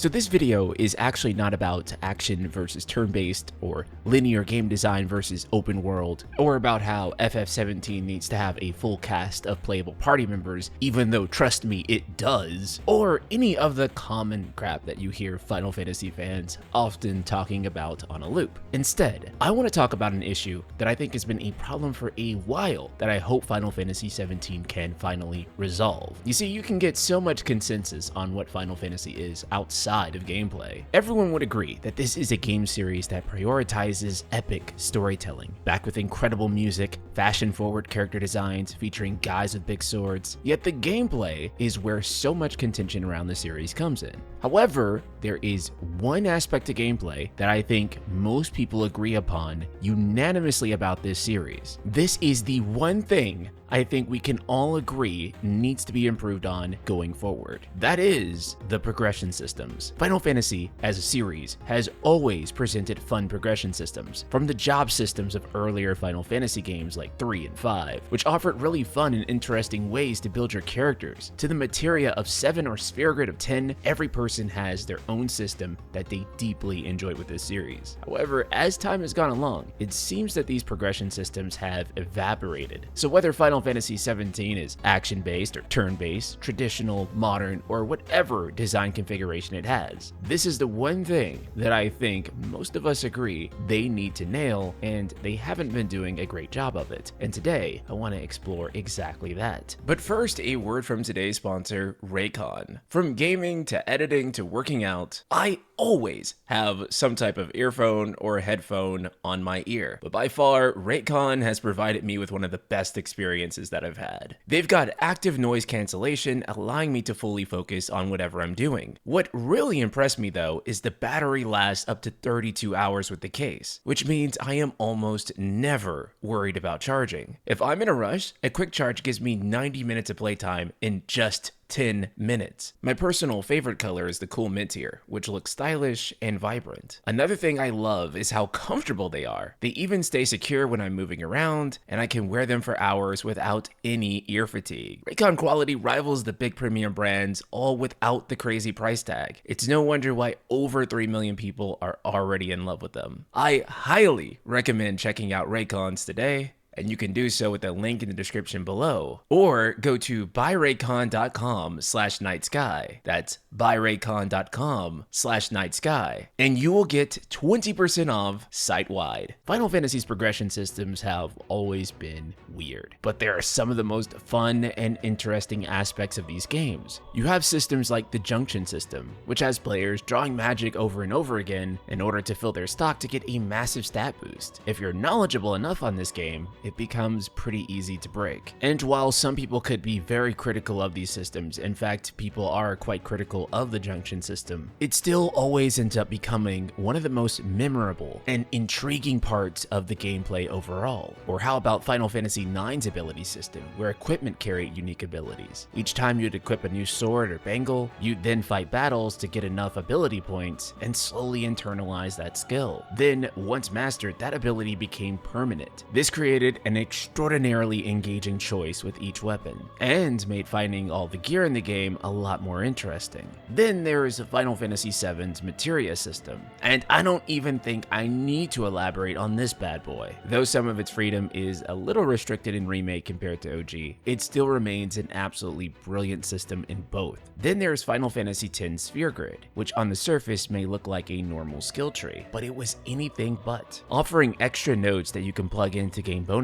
So this video is actually not about action versus turn-based or linear game design versus open world, or about how FF17 needs to have a full cast of playable party members, even though trust me, it does, or any of the common crap that you hear Final Fantasy fans often talking about on a loop. Instead, I want to talk about an issue that I think has been a problem for a while that I hope Final Fantasy 17 can finally resolve. You see, you can get so much consensus on what Final Fantasy is outside of gameplay. Everyone would agree that this is a game series that prioritizes epic storytelling, backed with incredible music, fashion-forward character designs featuring guys with big swords, yet the gameplay is where so much contention around the series comes in. However, there is one aspect of gameplay that I think most people agree upon unanimously about this series. This is the one thing I think we can all agree needs to be improved on going forward. That is the progression systems. Final Fantasy, as a series, has always presented fun progression systems, from the job systems of earlier Final Fantasy games like 3 and 5, which offered really fun and interesting ways to build your characters, to the materia of 7 or Sphere Grid of 10. Every person has their own system that they deeply enjoy with this series. However, as time has gone along, it seems that these progression systems have evaporated. So whether Final Fantasy 17 is action-based or turn-based, traditional, modern, or whatever design configuration it has, this is the one thing that I think most of us agree they need to nail, and they haven't been doing a great job of it. And today, I want to explore exactly that. But first, a word from today's sponsor, Raycon. From gaming to editing to working out, I always have some type of earphone or headphone on my ear, but by far, Raycon has provided me with one of the best experiences that I've had. They've got active noise cancellation, allowing me to fully focus on whatever I'm doing. What really impressed me though is the battery lasts up to 32 hours with the case, which means I am almost never worried about charging. If I'm in a rush, a quick charge gives me 90 minutes of playtime in just 10 minutes. My personal favorite color is the cool mint here, which looks stylish and vibrant. Another thing I love is how comfortable they are. They even stay secure when I'm moving around, and I can wear them for hours without any ear fatigue. Raycon quality rivals the big premium brands, all without the crazy price tag. It's no wonder why over 3 million people are already in love with them. I highly recommend checking out Raycons today, and you can do so with the link in the description below, or go to buyraycon.com/nightsky. That's buyraycon.com/nightsky, and you will get 20% off site-wide. Final Fantasy's progression systems have always been weird, but they are some of the most fun and interesting aspects of these games. You have systems like the Junction system, which has players drawing magic over and over again in order to fill their stock to get a massive stat boost. If you're knowledgeable enough on this game, it becomes pretty easy to break. And while some people could be very critical of these systems, in fact, people are quite critical of the Junction system, it still always ends up becoming one of the most memorable and intriguing parts of the gameplay overall. Or how about Final Fantasy IX's ability system, where equipment carried unique abilities. Each time you'd equip a new sword or bangle, you'd then fight battles to get enough ability points and slowly internalize that skill. Then, once mastered, that ability became permanent. This created an extraordinarily engaging choice with each weapon, and made finding all the gear in the game a lot more interesting. Then there is Final Fantasy VII's materia system, and I don't even think I need to elaborate on this bad boy. Though some of its freedom is a little restricted in Remake compared to OG, it still remains an absolutely brilliant system in both. Then there's Final Fantasy X Sphere Grid, which on the surface may look like a normal skill tree, but it was anything but, offering extra nodes that you can plug in to gain bonuses,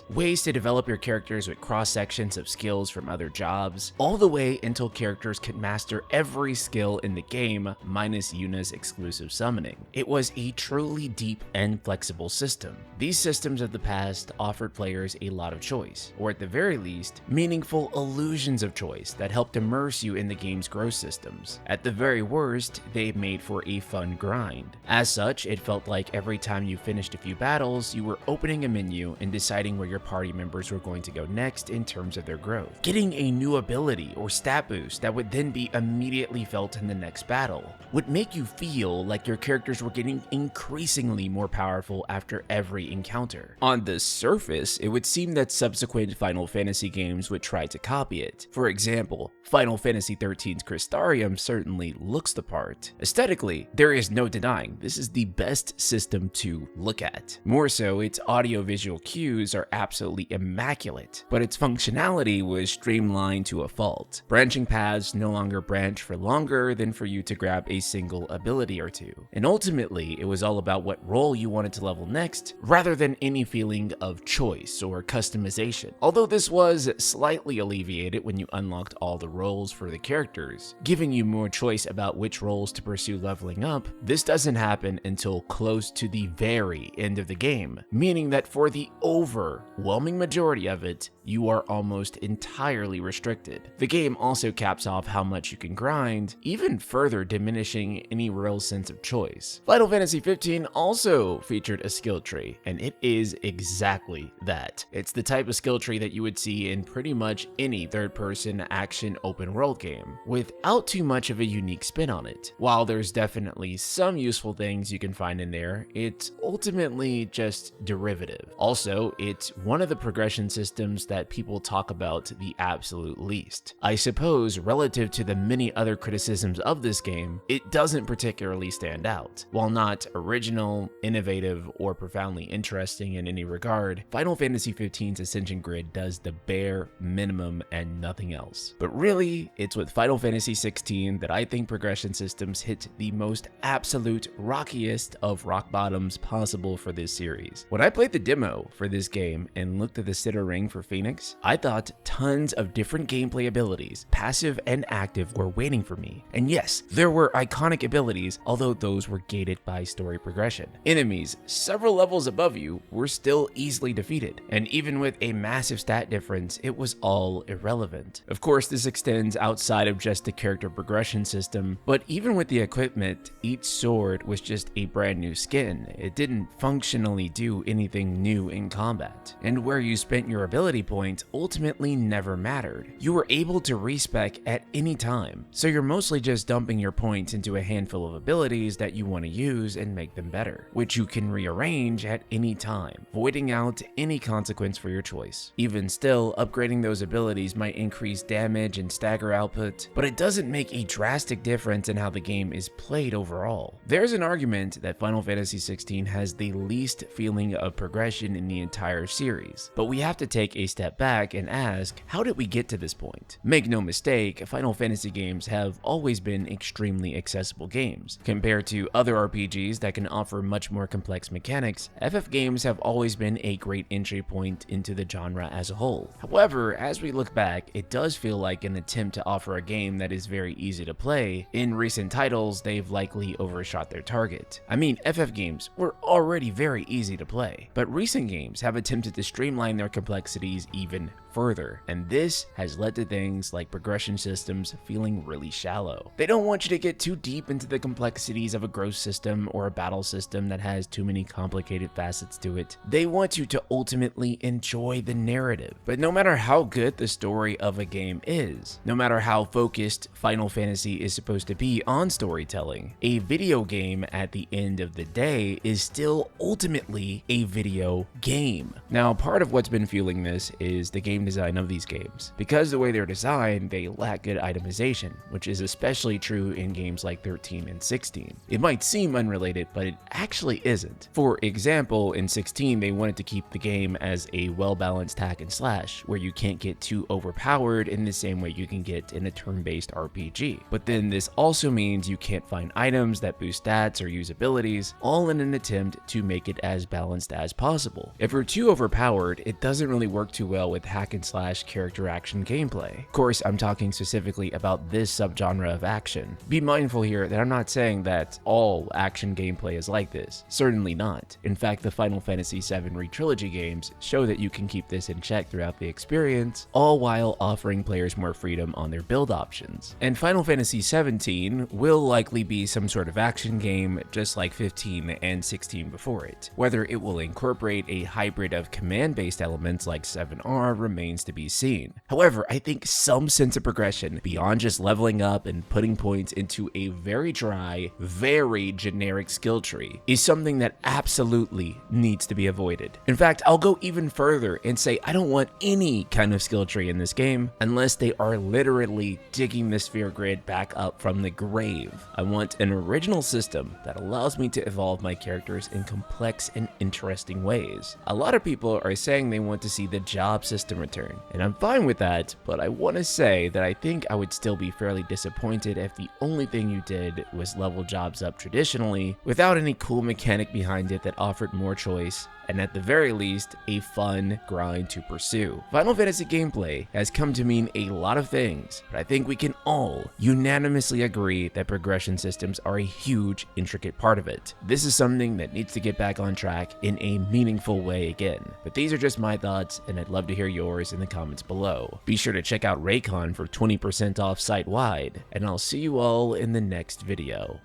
ways to develop your characters with cross-sections of skills from other jobs, all the way until characters could master every skill in the game minus Yuna's exclusive summoning. It was a truly deep and flexible system. These systems of the past offered players a lot of choice, or at the very least, meaningful illusions of choice that helped immerse you in the game's growth systems. At the very worst, they made for a fun grind. As such, it felt like every time you finished a few battles, you were opening a menu and deciding where your party members were going to go next in terms of their growth, getting a new ability or stat boost that would then be immediately immediately felt in the next battle, would make you feel like your characters were getting increasingly more powerful after every encounter. On the surface, it would seem that subsequent Final Fantasy games would try to copy it. For example, Final Fantasy XIII's Crystarium certainly looks the part. Aesthetically, there is no denying this is the best system to look at. More so, its audio-visual cues are absolutely immaculate, but its functionality was streamlined to a fault. Branching paths no longer branch for longer than for you to grab a single ability or two. And ultimately, it was all about what role you wanted to level next, rather than any feeling of choice or customization. Although this was slightly alleviated when you unlocked all the roles for the characters, giving you more choice about which roles to pursue leveling up, this doesn't happen until close to the very end of the game, meaning that for the overwhelming majority of it, you are almost entirely restricted. The game also caps off how much you can grind, even further diminishing any real sense of choice. Final Fantasy XV also featured a skill tree, and it is exactly that. It's the type of skill tree that you would see in pretty much any third-person action open-world game, without too much of a unique spin on it. While there's definitely some useful things you can find in there, it's ultimately just derivative. Also, it's one of the progression systems that people talk about the absolute least. I suppose, relative to the many other criticisms of this game, it doesn't particularly stand out. While not original, innovative, or profoundly interesting in any regard, Final Fantasy XV's Ascension Grid does the bare minimum and nothing else. But really, it's with Final Fantasy XVI that I think progression systems hit the most absolute rockiest of rock bottoms possible for this series. When I played the demo for this game and looked at the Sitter Ring for Phoenix, I thought tons of different gameplay abilities, passive and active, were waiting for me. And yes, there were iconic abilities, although those were gated by story progression. Enemies several levels above you were still easily defeated, and even with a massive stat difference, it was all irrelevant. Of course, this extends outside of just the character progression system, but even with the equipment, each sword was just a brand new skin. It didn't functionally do anything new in combat, and where you spent your ability point ultimately never mattered. You were able to respec at any time, so you're mostly just dumping your points into a handful of abilities that you want to use and make them better, which you can rearrange at any time, voiding out any consequence for your choice. Even still, upgrading those abilities might increase damage and stagger output, but it doesn't make a drastic difference in how the game is played overall. There's an argument that Final Fantasy XVI has the least feeling of progression in the entire series, but we have to take a step back and ask, how did we get to this point? Make no mistake, Final Fantasy games have always been extremely accessible games. Compared to other RPGs that can offer much more complex mechanics, FF games have always been a great entry point into the genre as a whole. However, as we look back, it does feel like an attempt to offer a game that is very easy to play. In recent titles, they've likely overshot their target. I mean, FF games were already very easy to play, but recent games have attempted to streamline their complexities even further, and this has led to things like progression systems feeling really shallow. They don't want you to get too deep into the complexities of a growth system or a battle system that has too many complicated facets to it. They want you to ultimately enjoy the narrative. But no matter how good the story of a game is, no matter how focused Final Fantasy is supposed to be on storytelling, a video game at the end of the day is still ultimately a video game. Now, part of what's been fueling this is the game design of these games. Because the way they're designed, they lack good itemization, which is especially true in games like 13 and 16. It might seem unrelated, but it actually isn't. For example, in 16, they wanted to keep the game as a well-balanced hack and slash, where you can't get too overpowered in the same way you can get in a turn-based RPG. But then this also means you can't find items that boost stats or use abilities, all in an attempt to make it as balanced as possible. If you're too overpowered, it doesn't really work too well with hack and slash character action gameplay. Of course, I'm talking specifically about this subgenre of action. Be mindful here that I'm not saying that all action gameplay is like this. Certainly not. In fact, the Final Fantasy VII Re-Trilogy games show that you can keep this in check throughout the experience, all while offering players more freedom on their build options. And Final Fantasy XVII will likely be some sort of action game, just like 15 and 16 before it. Whether it will incorporate a hybrid of command-based elements like 7R remains remains to be seen. However, I think some sense of progression beyond just leveling up and putting points into a very dry, very generic skill tree is something that absolutely needs to be avoided. In fact, I'll go even further and say I don't want any kind of skill tree in this game unless they are literally digging the sphere grid back up from the grave. I want an original system that allows me to evolve my characters in complex and interesting ways. A lot of people are saying they want to see the job system return, and I'm fine with that, but I want to say that I think I would still be fairly disappointed if the only thing you did was level jobs up traditionally without any cool mechanic behind it that offered more choice, and at the very least, a fun grind to pursue. Final Fantasy gameplay has come to mean a lot of things, but I think we can all unanimously agree that progression systems are a huge, intricate part of it. This is something that needs to get back on track in a meaningful way again. But these are just my thoughts, and I'd love to hear yours in the comments below. Be sure to check out Raycon for 20% off site-wide, and I'll see you all in the next video.